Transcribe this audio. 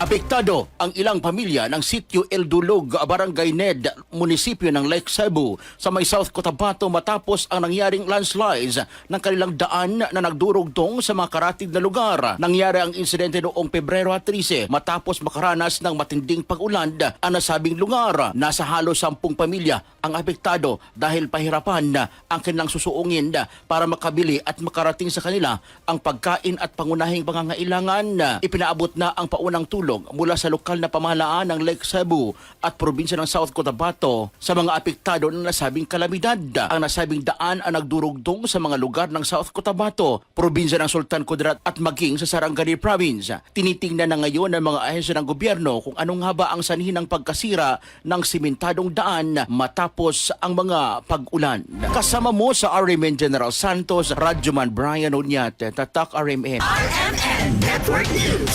Apektado ang ilang pamilya ng sitio El Dulog, Barangay Ned, munisipyo ng Lake Cebu sa may South Cotabato matapos ang nangyaring landslides ng kanilang daan na nagdurugtong sa mga karatig na lugar. Nangyari ang insidente noong Pebrero 13 matapos makaranas ng matinding pag-ulan ang nasabing lugar. Nasa halos 10 pamilya ang apektado dahil pahirapan ang kanilang susuungin para makabili at makarating sa kanila ang pagkain at pangunahing pangangailangan. Ipinaabot na ang paunang tulong mula sa lokal na pamahalaan ng Lake Cebu at probinsya ng South Cotabato sa mga apektado ng nasabing kalamidad. Ang nasabing daan ang nagdurugtong sa mga lugar ng South Cotabato, probinsya ng Sultan Kudarat at maging sa Sarangani Province. Tinitingnan na ngayon ng mga ahensya ng gobyerno kung anong nga ba ang sanhi ng pagkasira ng simentadong daan matapos ang mga pag-ulan. Kasama mo sa RMN General Santos, Radyoman Brian Oñate, Tatak RMN. RMN Network News.